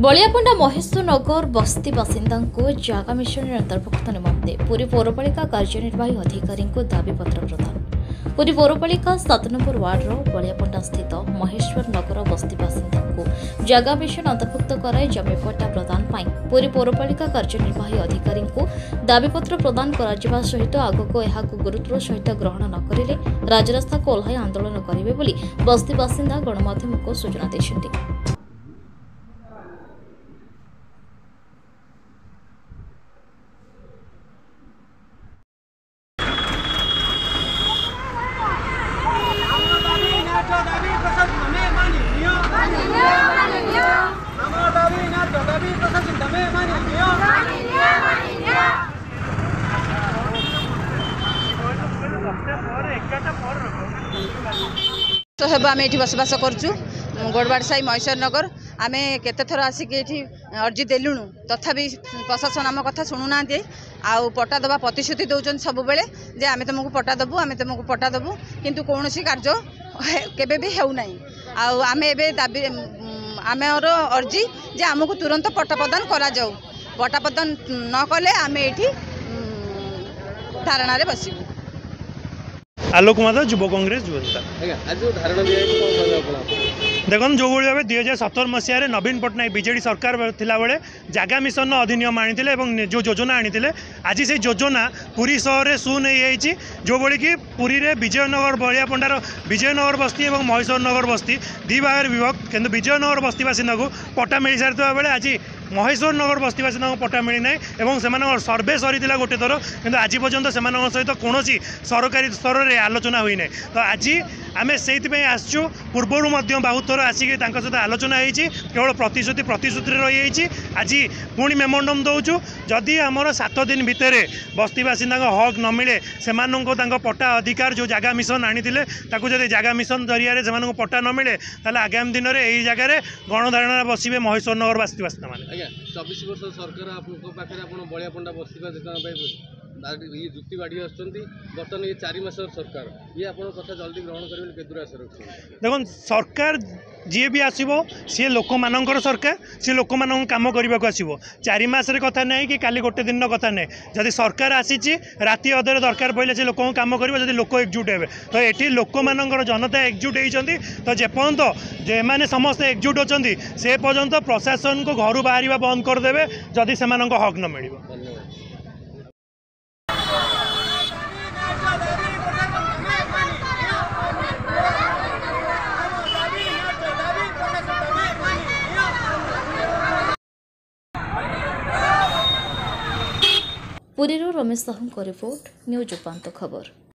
बलियापंडा महेश्वरनगर बस्ती बासिंदा जगह मिशन अंतर्भुक्त निमंते पुरी पौरपालिका कार्यनिर्वाही अधिकारी को दाबीपत्र प्रदान। पुरी पौरपालिका 7 नंबर वार्डर बलियापंडा स्थित महेश्वरनगर बस्ती बासिंदा जगह मिशन अंतर्भुक्त कराई जमीपट्टा प्रदान पाई पुरी पौरपालिका कार्यनिर्वाही अधिकारी को दाबीपत्र प्रदान करा सहित आगक यहां गुरुत्वर सहित ग्रहण न करिले राजरास्ता को ओह्लाई आंदोलन करेंगे बोली बस्ती बासिंदा गणमाध्यम को सूचना देछन्ति। तो हेब आम ये बसवास करुँ गोड़बाड़ साई महेश्वरनगर आम केते थर आसिक ये अर्जी देलुणु तथापि प्रशासन आम कथा शुणुना आउ पट्टा दबा प्रतिश्रुति दौरान सब बेले जे आम तुमको पट्टा दबू आम तुमको पट्टा दबू किंतु कौन कार्य केबे भी हेउना आम ए दाबी आमर अर्जी जे आमको तुरंत पट्टा प्रदान करा जाऊ पट्टा प्रदान न कले आम ये धारणा बसबू। आलोक माधव युव कांग्रेस देखो जो भाव 2017 मसीह नवीन पट्टनायक बीजेडी सरकार थिला बेले जगह मिशन अधिनियम आनी जो योजना आनी आज से योजना पुरी सहर में शून्य हो जो भली कि पुरी रे विजयनगर बलियापंडार विजयनगर बस्ती और महेश्वरनगर बस्ती दी भाग विभक्त किंतु विजयनगर बस्ती बासिंदा को पट्टा मिल सारी बेले आज महेश्वरनगर बस्ती बासिंदा को पट्टा मिलना और से सर्वे सरी गोटे थर कि आज पर्यंत से सहित कौन सरकारी स्तर में आलोचना हुई ना तो आज आम से आसचु पूर्वर बहुत थर आसिक सहित आलोचना होती केवल प्रतिश्रुति रही आज पुणी मेमोरेंडम दौचु जदि आमर 7 दिन भितर बस्ती बासिंदा हक न मिले से पट्टा अधिकार जो जगह मिशन आनी जब जगह मिशन जरिया से पट्टा न मिले आगामी दिन में यही जगह गणधारणा बसवे महेश्वरनगर बस्ती बासिंदा मैंने 24 वर्ष सरकार पाखे बलियापंडा बस्ती ये जुक्ति बाढ़ी बर्तमान ये 4 मास सरकार ये आप कथा जल्दी ग्रहण करेंगे केदूर आशा रखते देखो सरकार जी भी आसो सी लोक मानकर सरकार सी लोक मान कम करने को आसो 4 मासर कथा नहीं कि काली गोटे दिन कथा नहीं जदि सरकार आसी राति अधर दरकार पड़े से लोक कम कर लोक एकजुट हे तो ये लोक मानकर जनता एकजुट होती तो जेपर्यंत जो समस्ते एकजुट अच्छा से पर्यंत प्रशासन को घर बाहर बंद करदे जदि से हक न मिल। पुरीरो रमेश साहू को रिपोर्ट न्यूज उपांत खबर।